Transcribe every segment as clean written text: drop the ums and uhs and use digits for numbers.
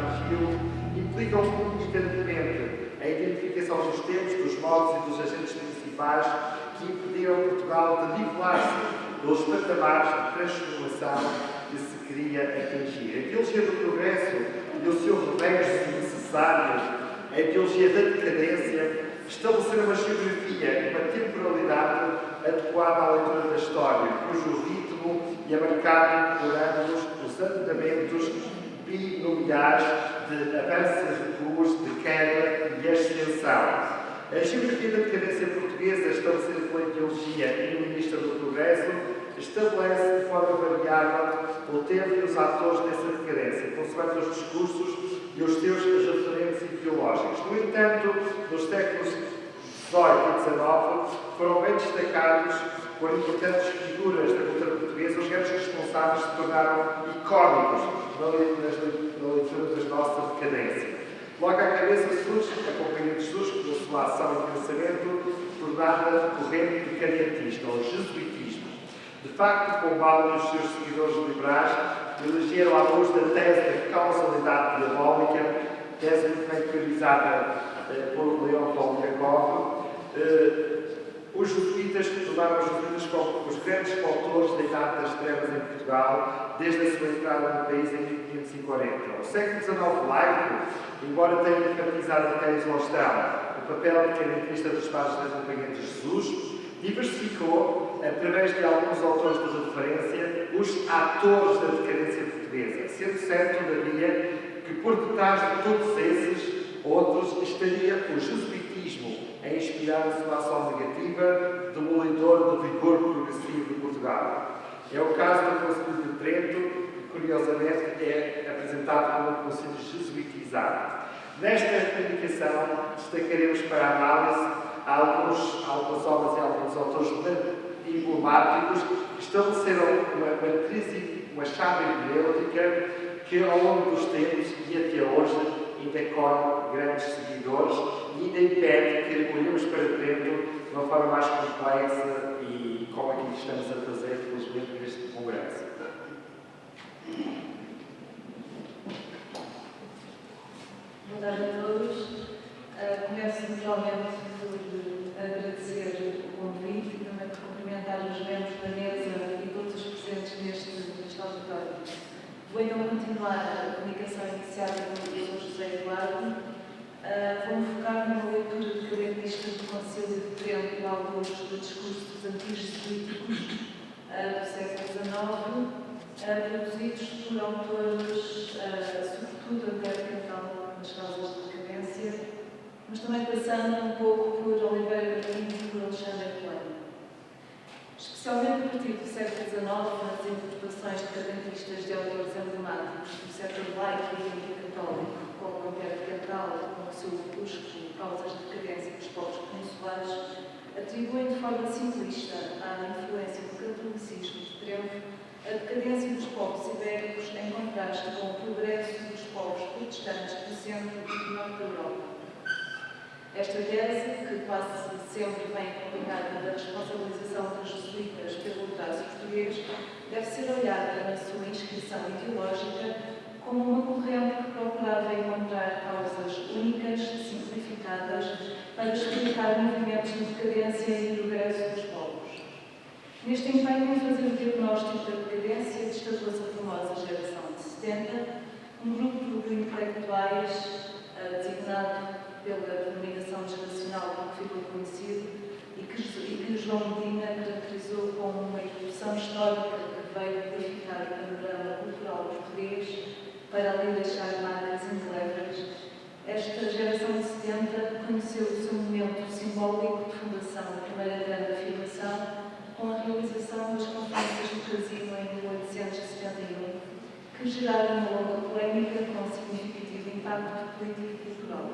perfil implicam comunicativamente a identificação dos tempos, dos modos e dos agentes principais que impediram Portugal de nivelar-se pelos patamares de transformação que se queria atingir. A ideologia do progresso e o seu reverso necessário, a ideologia da decadência, estabelecer uma geografia e uma temporalidade adequada à leitura da história, cujo ritmo é marcado por ambos os andamentos binomiais de avanço e recuos, de queda e ascensão. A geografia da decadência portuguesa, estabelecida pela ideologia iluminista do progresso, estabelece de forma variável o tempo e os atores dessa decadência, consoante os discursos e os seus referentes ideológicos. No entanto, nos séculos XVIII e XIX, foram bem destacados por importantes figuras da cultura portuguesa, os grandes responsáveis se tornaram icónicos na leitura da nossa decadência. Logo à cabeça surge a Companhia de Jesus, pela sua ação e pensamento, tornada corrente decadentista, ou jesuitismo. De facto, Pombal e os seus seguidores liberais elegeram à luz da tese da causalidade diabólica, tese muito bem teorizada por Leon Poliakov. Os jesuítas tornaram os jesuítas como os grandes autores da Idade das Trevas em Portugal, desde a sua entrada no país em 1540. O século XIX laico, embora tenha enfatizado até a exaustão o papel decadentista dos padres da Companhia de Jesus, diversificou, através de alguns autores de referência, os atores da decadência portuguesa, sendo certo, todavia, que por detrás de todos esses outros estaria o jesuitismo, a inspirar a sua ação negativa, demolidor do vigor progressivo de Portugal. É o caso do Concílio de Trento, que curiosamente é apresentado como um concílio jesuitizado. Nesta publicação, destacaremos para a análise algumas obras e alguns autores emblemáticos que estabeleceram uma chave hermenêutica que, ao longo dos tempos e até hoje, ainda colhe grandes seguidores e ainda impede que olhemos para dentro de uma forma mais complexa e como é que estamos a fazer, felizmente, neste congresso. Boa tarde a todos. Começo naturalmente por agradecer o convite e também por cumprimentar os membros da mesa e todos os presentes neste auditório. Vou então continuar a comunicação iniciada pelo professor José Eduardo. Vou focar numa leitura decadentista do Concílio de Trento, alguns dos discursos anti-jesuíticos do século XIX, produzidos por autores, sobretudo anti-oriental nas causas de decadência, mas também passando um pouco por Oliveira Martins e por Alexandre Coelho. Especialmente a partir do século XIX, nas interpretações decadentistas de autores emblemáticos do setor laico e católico, como Roberto Cantal, com o seu opúsculo Causas de Decadência dos Povos Peninsulares, atribuem de forma simplista à influência do catolicismo de Trento a decadência dos povos ibéricos em contraste com o progresso dos povos protestantes do centro e do norte da Europa. Esta tese, que quase sempre vem acompanhada da responsabilização dos jesuítas pelo traço português, deve ser olhada na sua inscrição ideológica como uma corrente que procurava encontrar causas únicas, simplificadas, para explicar movimentos de decadência e progresso dos povos. Neste empenho em fazer o diagnóstico da decadência, destacou-se a famosa geração de 70, um grupo de intelectuais designado pela denominação geracional com que ficou conhecido e que João Medina caracterizou como uma evolução histórica que veio modificar o panorama cultural português para ali deixar marcas indeléveis. Esta geração de 70 conheceu o seu momento simbólico de fundação da primeira grande afirmação com a realização das conferências do Casino em 1871, que geraram uma longa polémica com significativo impacto político e cultural.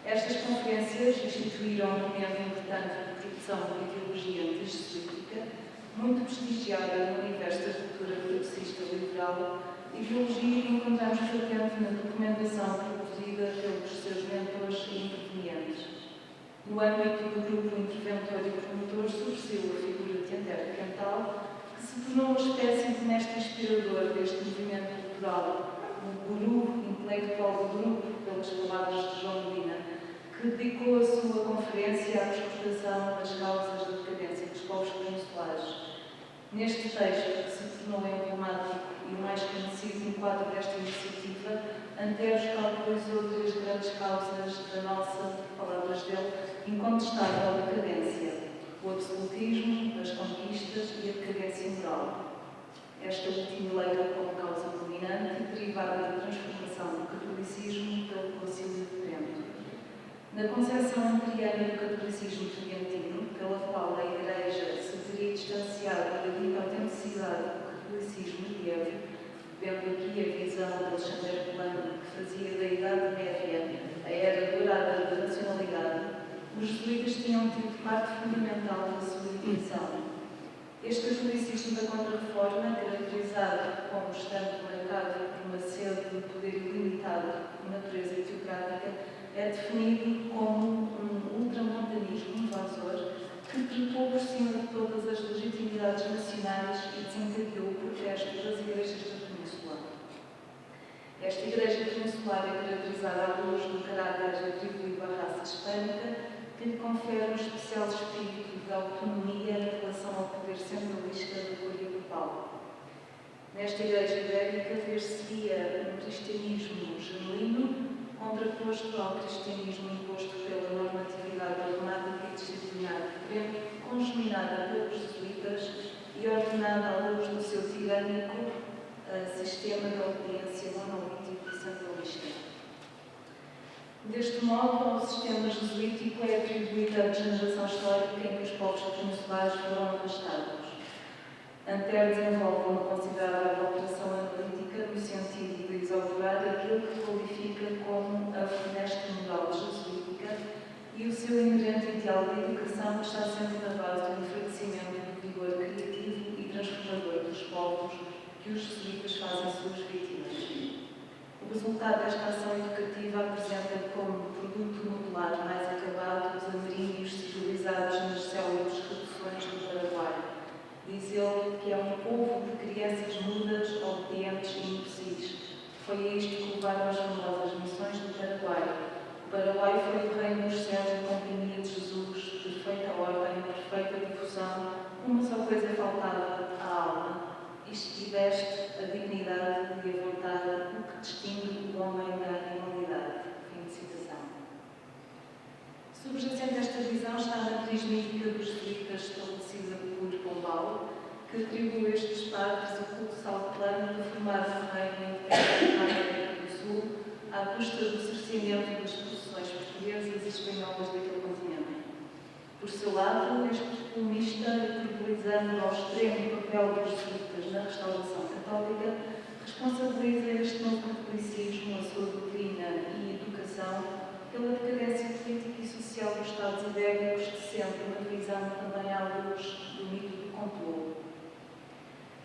Estas conferências instituíram um momento importante de produção de ideologia anti-jesuítica, muito prestigiada no universo da cultura progressista liberal, ideologia que encontramos patente na documentação produzida pelos seus mentores e intervenientes. No âmbito do grupo interventor e promotor surgiu a figura de Antero Cantal, que se tornou uma espécie de mestre inspirador deste movimento cultural, o guru intelectual do grupo, pelas palavras de João Medina, que dedicou a sua conferência à prospeitação das causas da decadência dos povos peninsulares. Neste texto, que se tornou emblemático e o mais conhecido no quadro desta iniciativa, Anteros caracterizou três grandes causas da nossa, palavras dele, incontestável decadência: o absolutismo, as conquistas e a decadência moral. Esta última eleita como causa dominante e derivada da transformação do catolicismo pelo Concílio de Trento. Na concepção anteriana do catolicismo tridentino, pela qual a Igreja se teria distanciado da dita autenticidade do catolicismo medieval, vendo aqui a visão de Alexandre Plano, que fazia da Idade Média a era dourada da racionalidade, os jesuítas tinham tido parte fundamental da sua educação. Este catolicismo da Contra-Reforma, caracterizado como estando marcado por uma sede de poder ilimitado de natureza teocrática, é definido como um ultramontanismo invasor que trepou por cima de todas as legitimidades nacionais e desencadeou o protesto das igrejas da Península. Esta igreja peninsular é caracterizada à luz do caráter atribuído à raça hispânica, que lhe confere um especial espírito de autonomia em relação ao poder centralista da Curia Papal. Nesta igreja ibérica ver-se-ia um cristianismo genuíno, contraposto ao cristianismo imposto pela normatividade dogmática e disciplinar congeminada pelos jesuítas e ordenada à luz do seu tirânico sistema de obediência monolítico e centralista. Deste modo, ao sistema jesuítico é atribuída a degeneração histórica em que os povos peninsulares foram arrastados. Anter desenvolve uma considerável operação analítica no sentido de exautorar aquilo que qualifica como a funesta moral jesuítica e o seu inerente ideal de educação que está sempre na base do enfraquecimento do vigor criativo e transformador dos povos que os jesuítas fazem suas vítimas. O resultado desta ação educativa apresenta como produto modular mais acabado os ameríndios civilizados nas célebres reduções do Paraguai. Diz ele que é um povo de crianças mudas, obedientes e imbecis. Foi a isto que levaram as famosas missões do Paraguai. O Paraguai foi o reino dos céus da Companhia de Jesus, perfeita ordem, perfeita difusão, uma só coisa faltava à alma. Isto veste a dignidade e a vontade, o que distingue o homem da animalidade. Fim de citação. Subjacente a esta visão está a matriz mítica dos jesuítas estabelecida por Pombal, que atribuiu a estes padres o colossal plano de formar um reino independente na América do Sul, à custa do cerceamento das possessões portuguesas e espanholas daquele continente. Por seu lado, este polemista, hiperbolizando ao extremo o papel dos jesuítas na restauração católica, responsabiliza este novo catolicismo, a sua doutrina e educação, pela decadência política e social dos Estados ibéricos, de sempre uma visão também à luz do mito do complô.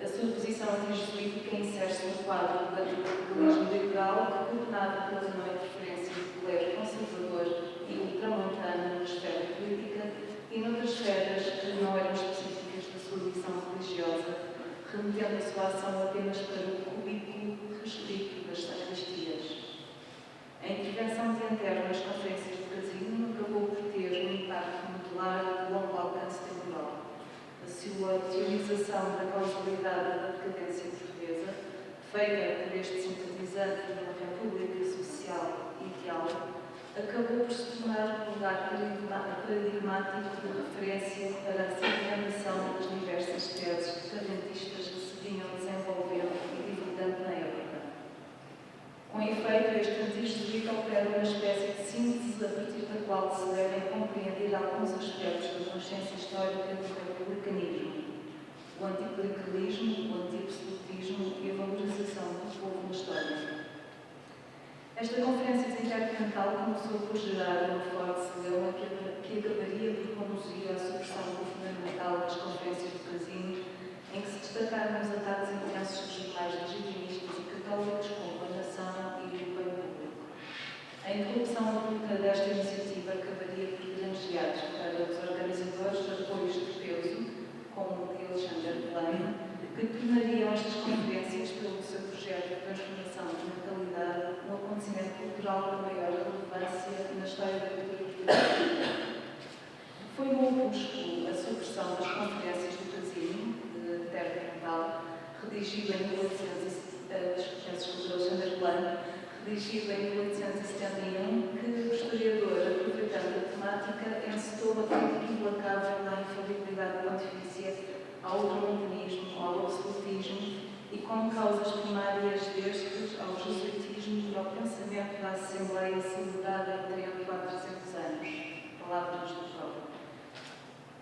A sua posição anti-jesuítica insere-se no quadro do antipopulismo liberal, que coordenado pela não interferência do clero conservador e ultramontana na esfera política e noutras esferas que não eram específicas da sua missão religiosa, remetendo a sua ação apenas para o cubículo restrito das sacristia. A intervenção de Anter nas conferências de Casino acabou por ter um impacto modular de longo alcance temporal. A sua teorização da causalidade da decadência portuguesa, feita por este simpatizante de uma república social ideal, acabou por se tornar um lugar paradigmático de referência para a sedimentação das diversas teses decadentistas que se vinham desenvolvendo e divulgando na época. Com efeito, este anti-jesuíta opera uma espécie de síntese a partir da qual se devem compreender alguns aspectos da consciência histórica do republicanismo: o anticlericalismo, o anti-absolutismo e a valorização do povo na história. Esta conferência intercontinental começou por gerar uma forte celeuma que acabaria por conduzir à supressão governamental das conferências de Casino, em que se destacaram os ataques intensos dos jornais legitimistas e católicos como a Nação e o Bem Público. A interrupção abrupta desta iniciativa acabaria por granjear para os organizadores de apoios de peso, como o de Alexandre Plano, que tornariam estas conferências pelo seu projeto projeto de transformação de mentalidade um acontecimento cultural de maior relevância na história da cultura portuguesa. Foi no opúsculo A Supressão das Conferências do Casino, de Terra Natal, redigido em 1871, que o historiador, aproveitando a temática, encetou uma crítica implacável à infalibilidade pontifícia, ao ultramontanismo, ao absolutismo e como causas primárias destes ao jesuitismo e ao pensamento da Assembleia celebrada em triunfo há 300 anos. Palavras do próprio.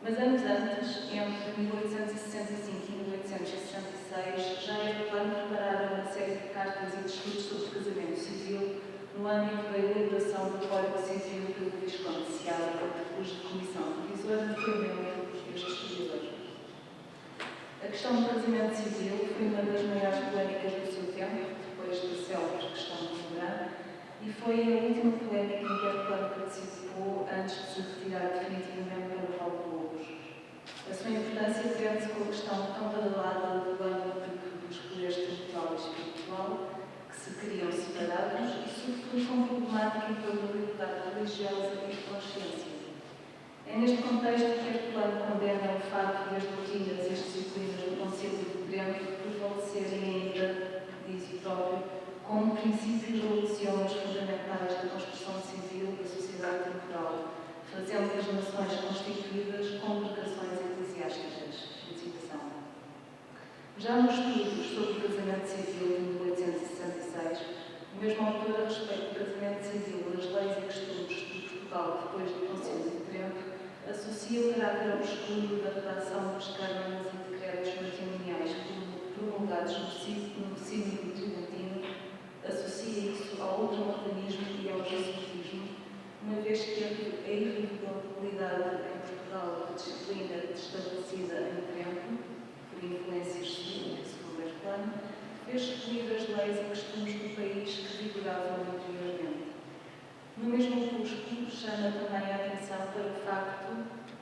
Mas anos antes, entre 1865 e 1866, já era plano preparar uma série de cartas e discursos sobre casamento civil no âmbito da elaboração do Código Civil pelo Visconde de Seara, cuja comissão revisora foi membro deste historiador. A questão do casamento civil foi uma das maiores polémicas do seu tempo, depois da célebre questão do Mourão, e foi a última polémica em que a plano participou antes de se retirar definitivamente para o Paulo de Lobos. A sua importância prende-se com a questão tão badalada do âmbito dos poderes espiritual e espiritual, que se queriam separados, e sobretudo com problemática em torno da liberdade religiosa e de consciência. É neste contexto que este plano condena o facto de as doutrinas e as disciplinas do Concílio de Trento prevalecerem ainda, diz o próprio, como princípios ou axiomas fundamentais da construção civil da sociedade temporal, fazendo das nações constituídas congregações eclesiásticas. Citação. Já nos estudos sobre o casamento civil de 1866, o mesmo autor, a respeito do casamento civil, das leis e costumes de Portugal depois do Concílio de Trento, associa o caráter obscuro da redação dos cânones e decretos matrimoniais promulgados no Sínodo Tridentino, associa isso ao ultramontanismo e ao jesuitismo, uma vez que a irrevocabilidade em Portugal da disciplina estabelecida em Trento, por influências segundo este plano, fez excluir as leis e costumes do país que vigoravam anteriormente. No mesmo opúsculo, chama também a atenção para o facto,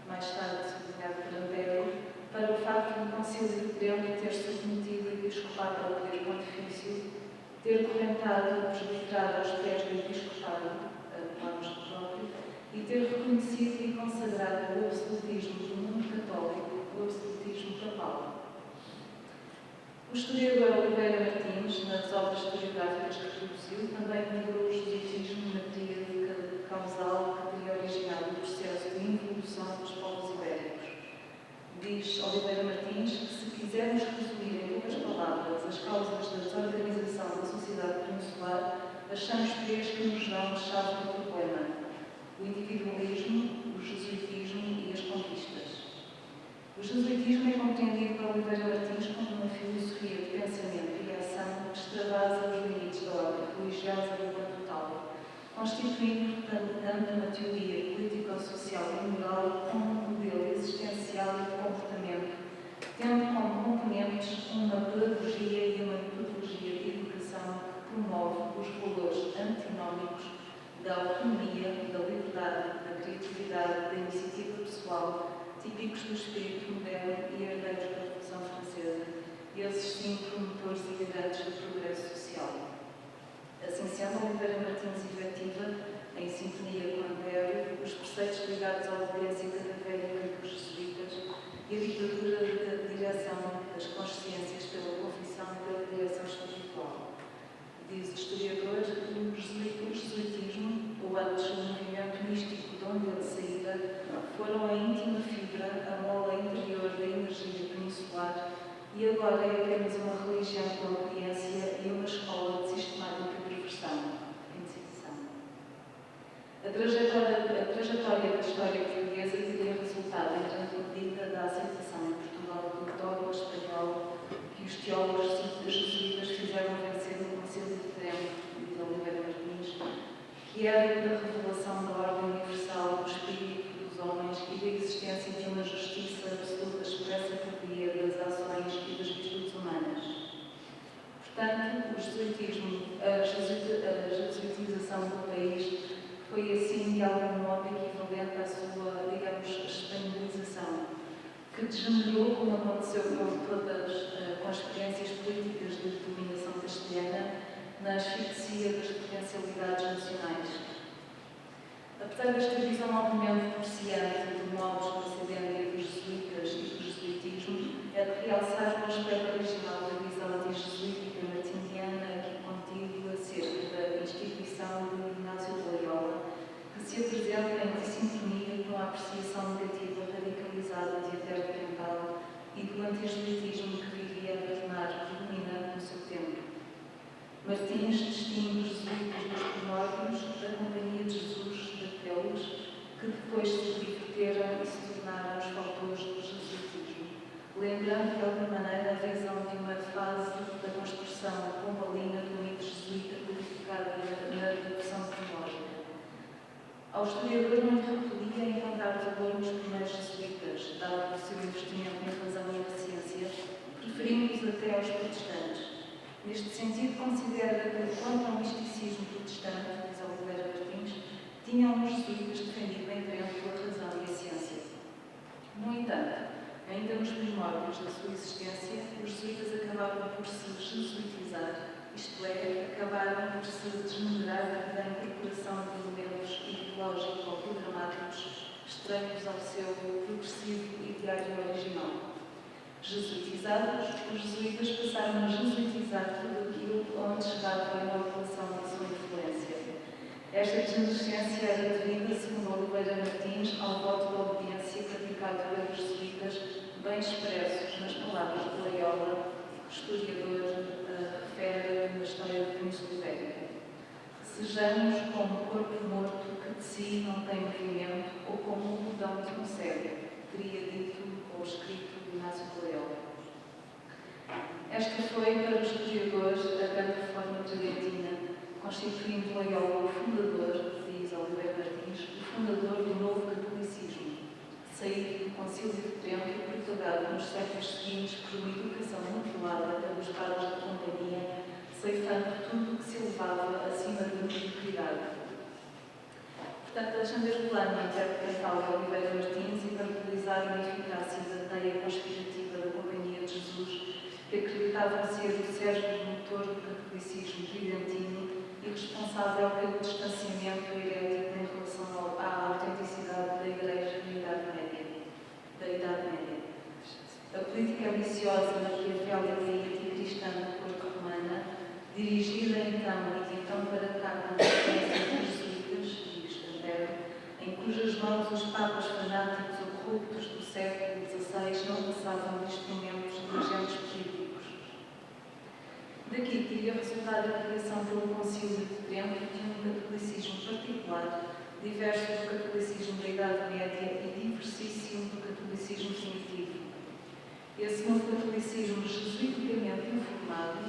mais tarde sublinhado por Ampero, para o facto do Concílio de Trento ter submetido o episcopado ao poder pontifício, ter correntado os letrados aos pés do episcopado, palavras do próprio, e ter reconhecido e consagrado o absolutismo do mundo católico, o absolutismo papal. O historiador Oliveira Martins, nas obras historiográficas que produziu, também melhorou o jesuitismo na tríade causal que teria originado o processo de involução dos povos ibéricos. Diz Oliveira Martins que, se quisermos resumir em poucas palavras as causas da desorganização da sociedade peninsular, achamos três que nos dão a chave do problema: o individualismo, o jesuitismo e as conquistas. O jesuitismo é compreendido por Oliveira Martins como uma filosofia de pensamento e ação que extravasa os limites da ordem religiosa e da total, constituindo, portanto, uma teoria político-social e moral como um modelo existencial e de comportamento, tendo como componentes uma pedagogia e uma metodologia de educação que promove os valores antinómicos da autonomia, da liberdade, da criatividade, da iniciativa pessoal, típicos do espírito moderno e herdeiros da Revolução Francesa, e esses sim promotores e garantes do progresso social. Assim sendo, Oliveira Martins efetiva, em sintonia com Ampero, os preceitos ligados à obediência cadavérica dos jesuítas e a ditadura da direção das consciências pela confissão e pela direção espiritual. Diz o historiador que o jesuitismo, ou antes o movimento místico de onde ele saíra, foram a íntima fibra, a mola interior da energia peninsular, e agora é apenas uma religião de obediência e uma escola de sistemática perversão. A trajetória da história portuguesa teria resultado em grande medida da aceitação em Portugal do dogma espanhol que os teólogos jesuítas fizeram vencer no Concílio de Trento, de Oliveira Martins, que era da revelação da ordem universal do espírito dos homens e da existência de uma justiça absoluta expressa por via das ações e das virtudes humanas. Portanto, a jesuitização do país foi assim, de algum modo, equivalente à sua, digamos, espanholização. que degenerou, como aconteceu com todas com as experiências políticas de dominação castelhana, na asfixia das potencialidades nacionais. Apesar desta visão obviamente depreciante do modus procedendi dos jesuítas e do jesuitismo, é de realçar o aspecto original da visão anti-jesuítica martiniana aqui contido acerca da instituição de Inácio de Loyola, que se apresenta em sintonia com a apreciação negativa radicalizada de Eterno Oriental e do anti-jesuitismo que vivia a tornar predominante no seu tempo. Martins distingue os jesuítas dos primórdios da Companhia de Jesus daqueles que depois se diverteram e se tornaram os faltores do jesuitismo, lembrando de alguma maneira a visão de uma fase da construção pombalina do mito jesuíta codificada na devoção primórdia. Ao historiador não lhe repelia encontrar valor nos primeiros jesuítas, dado o seu investimento na razão e na ciência, preferindo-os até aos protestantes. Neste sentido, considera que, contra o misticismo protestante, diz Oliveira Martins, tinham os jesuítas defendido em frente pela razão e a ciência. No entanto, ainda nos primórdios da sua existência, os jesuítas acabaram por se jesuitizar, isto é, acabaram por se desnumerar da incorporação de elementos ideológico-programáticos estranhos ao seu progressivo ideário original. Jesuitizados, os jesuítas passaram a jesuitizar tudo aquilo onde chegava a inoculação da sua influência. Esta degenerescência era devida, segundo Oliveira Martins, ao voto de obediência praticado pelos jesuítas, bem expressos nas palavras de Loyola, historiador refere na história da Península Ibérica. Sejamos como corpo morto que de si não tem movimento, ou como um botão de um cego, teria dito ou escrito Inácio de Loyola. Esta foi, para os historiadores, a grande reforma tridentina, constituindo Loyola o fundador, diz Oliveira Martins, o fundador do novo catolicismo, saído do Concílio de Trento e propagado nos séculos seguintes por uma educação modelada pelos padres da Companhia, ceifando tudo o que se elevava acima da mediocridade. Portanto, Alexandre Plano, intérprete de Oliveira Martins, e para utilizar a eficácia da teia conspirativa da Companhia de Jesus, que acreditavam ser o cérebro motor do catolicismo tridentino e responsável pelo distanciamento herético em relação à autenticidade da Igreja da Idade Média. A política ambiciosa, maquiavélica e anticristã da corte romana, dirigida então para cá na influência dos jesuítas, em cujas mãos os papas fanáticos ou corruptos do século XVI não passavam de instrumentos de agentes políticos. Daqui teria resultado a criação pelo Concílio de Trento de um catolicismo particular, diverso do catolicismo da Idade Média e diversíssimo do catolicismo primitivo. Esse novo catolicismo jesuiticamente informado,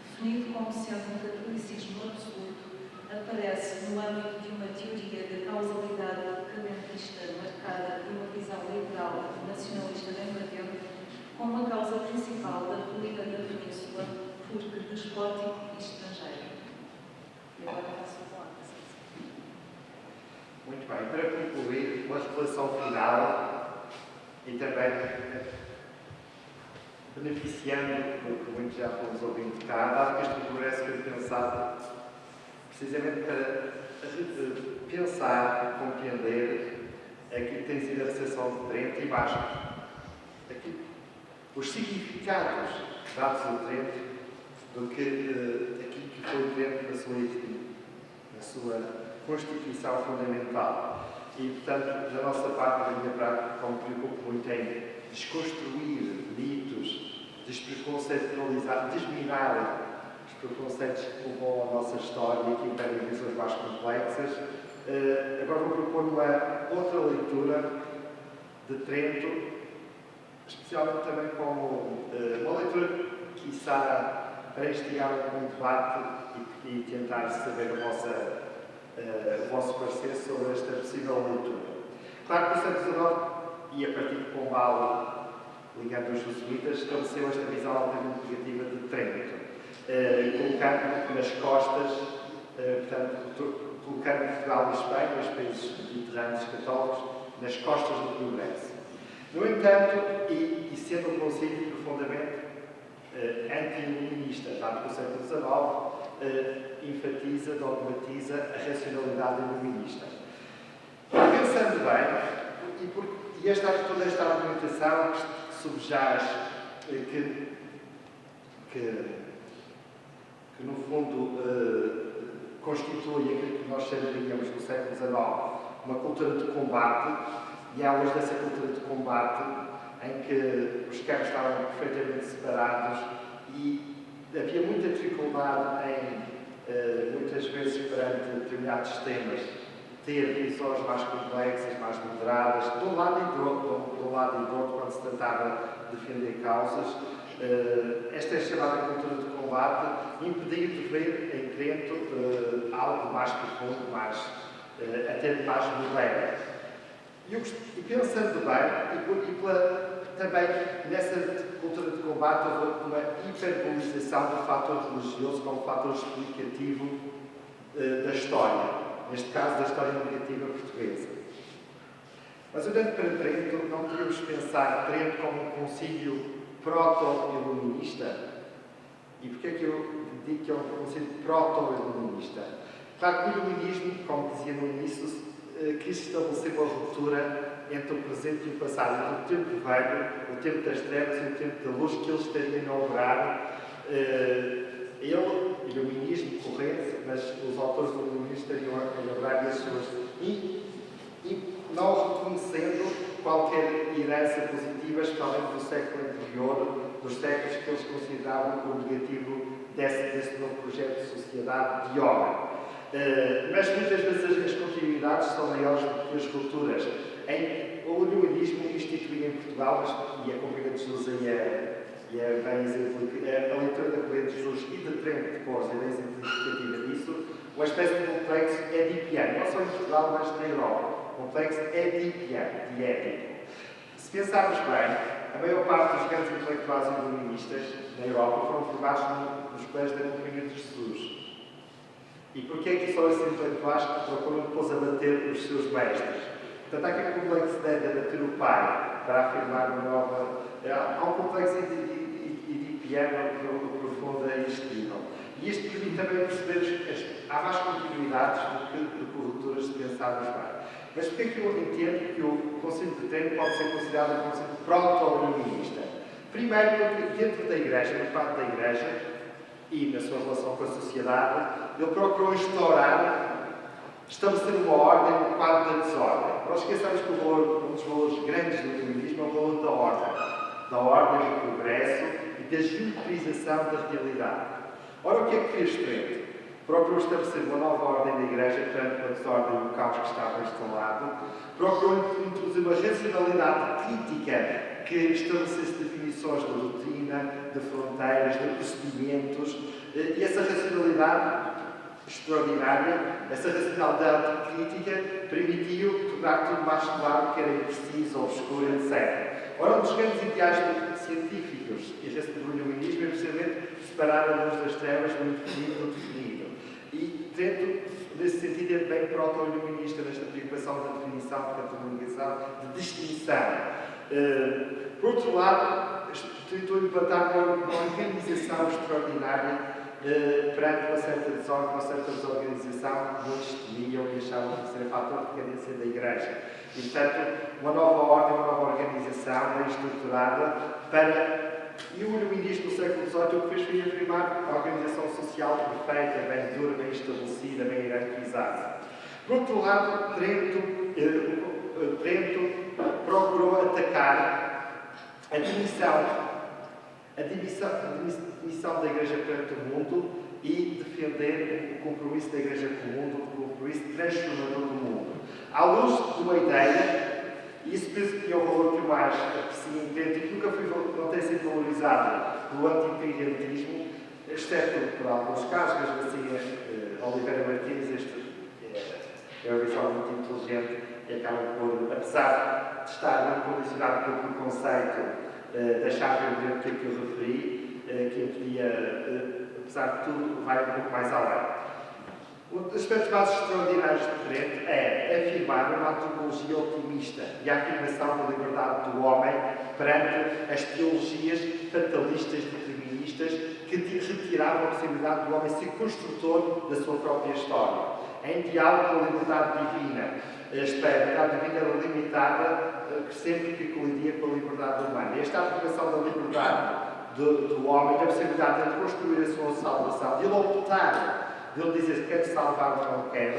definido como sendo um catolicismo absoluto, aparece no âmbito de uma teoria da causalidade decadentista marcada por uma visão liberal e nacionalista bem latente, como a causa principal da ruína da Península, porque despótico e estrangeiro. E agora passo a palavra. Muito bem, para concluir, uma reflexão final e também beneficiando do que muitos já fomos ouvindo cá, dado que este progresso foi pensado precisamente para pensar e compreender aquilo que tem sido a recepção de Trento e Bastos. Os significados dados a Trento do que aquilo que foi Trento na sua constituição fundamental. E, portanto, da nossa parte, da minha parte, como preocupo muito em desconstruir mitos, despreconceitualizar, desminar os preconceitos que levam à nossa história e que impedem visões mais complexas. Agora vou propor uma outra leitura de Trento, especialmente também como uma leitura, quiçá, para instigar um debate e tentar saber o vosso parecer sobre esta possível leitura. Claro que o século XIX, e a partir de Pombal, ligando os jesuítas, estabeleceu esta visão altamente negativa de Trento, colocando nas costas, portanto, colocando Portugal e Espanha, os países mediterrâneos católicos, nas costas do progresso. No entanto, e sendo um concílio profundamente anti-iluminista, tanto que o século XIX enfatiza, dogmatiza a racionalidade iluminista. Pensando bem, toda esta argumentação que subjaz, que no fundo constitui aquilo que nós chamaríamos no século XIX uma cultura de combate, e à luz dessa cultura de combate, em que os campos estavam perfeitamente separados e havia muita dificuldade em, muitas vezes, perante determinados temas, ter visões mais complexas, mais moderadas, de um lado e do outro, quando se tratava de defender causas. Esta é chamada cultura de combate, impedir de ver em Trento algo mais profundo, até mais moderno. E pensando bem, também nessa cultura de combate houve uma hiperbolização do fator religioso como fator explicativo da história, neste caso da história negativa portuguesa. Mas olhando para Trento, não podemos pensar Trento como um concílio proto-iluminista. E porquê é que eu digo que é um concílio proto-iluminista? Claro que o iluminismo, como dizia no início, quis estabelecer uma ruptura entre o presente e o passado, entre o tempo velho, o tempo das trevas e o tempo da luz que ele estaria a inaugurar. Ele, iluminismo corrente, mas os autores do iluminismo estariam a inaugurar as suas. E não reconhecendo qualquer herança positiva, especialmente do século anterior, dos séculos que eles consideravam o negativo desse novo projeto de sociedade de obra. Mas muitas vezes as continuidades são maiores do que as rupturas. O iluminismo instituído em Portugal, e a Companhia de Jesus é bem exemplificativa, a leitura da Companhia de Jesus e de Trento depois é bem exemplificativa disso, uma espécie de complexo edipiano, não só em Portugal, mas na Europa. Complexo edipiano, de Édipo. Se pensarmos bem, a maior parte dos grandes intelectuais iluministas na Europa foram formados nos colégios da Companhia de Jesus. E porquê é que são esses intelectuais que procuram depois abater os seus mestres? Portanto, há aqui um complexo de abater o pai para afirmar uma nova. Há um complexo edipiano profundo e estível. E isto permite também perceber que há mais continuidades do que rupturas de pensarmos bem. Mas porquê é que eu entendo que o Concílio de Trento pode ser considerado um concílio proto-iluminista? Primeiro, porque dentro da Igreja, no quadro da Igreja, e na sua relação com a sociedade, ele procurou estabelecer uma ordem no quadro da desordem. Nós esquecemos que um dos valores grandes do iluminismo é o valor da ordem, do progresso e da geometrização da realidade. Ora, o que é que fez Trento? Procurou estabelecer uma nova ordem da Igreja perante a desordem e o caos que estava instalado. Procurou introduzir uma racionalidade crítica que estabelecesse definições de doutrina, de fronteiras, de procedimentos. E essa racionalidade extraordinária, essa racionalidade crítica, permitiu tornar tudo mais claro que era impreciso, obscuro, etc. Ora, um dos grandes ideais científicos do iluminismo é precisamente separar a luz das trevas do indefinido do definido. E Trento, nesse sentido, é bem proto-iluminista nesta preocupação da definição, de categorização, de distinção. Por outro lado, tentou implantar uma organização extraordinária perante uma certa desordem, uma certa desorganização, muitos temiam e achavam que seria fator de decadência da Igreja. E, portanto, uma nova ordem, uma nova organização bem estruturada E o iluminismo do século XVIII o que fez foi afirmar a organização social perfeita, bem dura, bem estabelecida, bem hierarquizada. Por outro lado, Trento procurou atacar a dimissão da Igreja perante o mundo e defender o compromisso da Igreja com o mundo, o compromisso transformador do mundo. À luz de uma ideia, e isso penso que é o valor que eu mais aprecio em Trento e que nunca não tem sido valorizado pelo anti-imperialismo, exceto por alguns casos, mas assim, Oliveira Martins, este é uma visão muito inteligente e acaba por, apesar de estar muito condicionado pelo preconceito da chave que eu referi, que impedia, apesar de tudo, vai um pouco mais além. Um dos aspectos mais extraordinários de Trento é afirmar uma antropologia otimista e a afirmação da liberdade do homem perante as teologias fatalistas deterministas que retiravam a possibilidade do homem ser construtor da sua própria história. Em diálogo com a liberdade divina, esta liberdade divina era limitada sempre que colidia com a liberdade humana. Esta afirmação da liberdade do homem, da possibilidade de construir a sua salvação, de ele optar, de ele dizer se quer salvar ou não quer,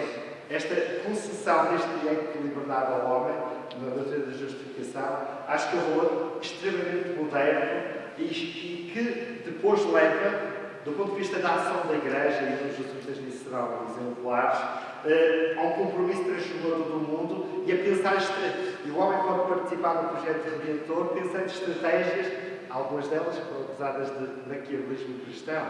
esta concessão deste direito de liberdade ao homem, na doutrina da justificação, acho que é um valor extremamente moderno e que depois leva, do ponto de vista da ação da Igreja, e os jesuítas nisso serão exemplares, a um compromisso transformador do mundo e a pensar, e o homem pode participar no projeto redentor pensando estratégias, algumas delas foram acusadas de maquiavelismo cristão,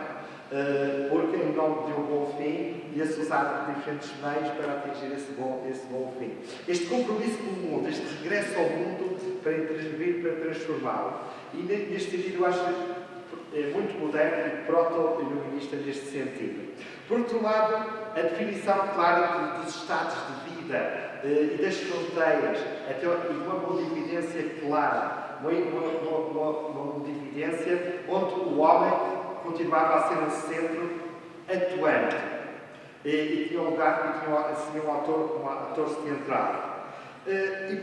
porque em nome de um bom fim ia-se usar diferentes meios para atingir esse bom fim. Este compromisso com o mundo, este regresso ao mundo para intervir, para transformá-lo. E neste sentido eu acho muito moderno e proto-iluminista neste sentido. Por outro lado, a definição clara dos estados de vida e das fronteiras, até uma modividência clara, uma modividência onde o homem continuava a ser um centro atuante e tinha um lugar, e tinha um ator central. E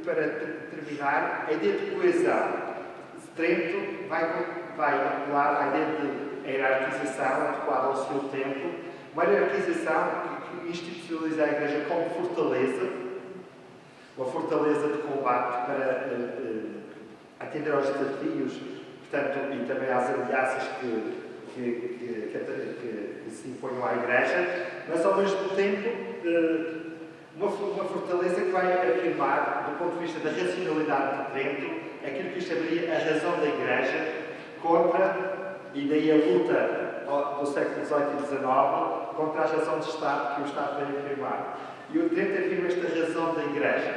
para terminar, a ideia de coesão. Trento vai apelar à ideia de hierarquização adequada ao seu tempo, uma hierarquização que institucionaliza a Igreja como fortaleza, uma fortaleza de combate para atender aos desafios, portanto, e também às ameaças que se imponham à Igreja, mas ao mesmo tempo uma fortaleza que vai afirmar, do ponto de vista da racionalidade de Trento, aquilo que chamaria a razão da Igreja contra, e daí a luta do século XVIII e XIX, contra a razão de Estado que o Estado veio afirmar. E o Trento afirma esta razão da Igreja.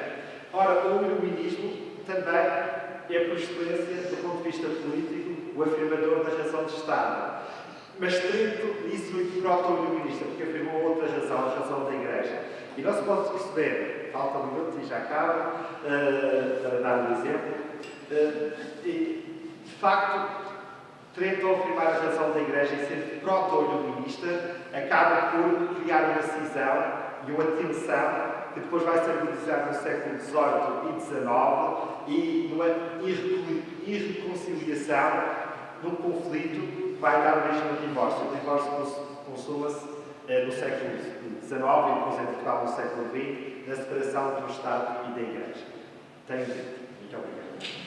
Ora, o iluminismo também é, por excelência, do ponto de vista político, o afirmador da razão de Estado. Mas Trento disse muito proto-iluminista, porque afirmou outra razão, a razão da Igreja. E não se pode perceber, falta um minuto e já acaba, para dar um exemplo, e, de facto, Trento, ao afirmar a razão da Igreja e ser proto-iluminista, acaba por criar uma cisão e uma tensão que depois vai ser agudizada no século XVIII e XIX e numa irreconciliação, num conflito que vai dar origem ao divórcio. O divórcio consuma-se no século XIX e depois em Portugal no século XX, na separação do Estado e da Igreja. Tenho dito. Muito obrigado.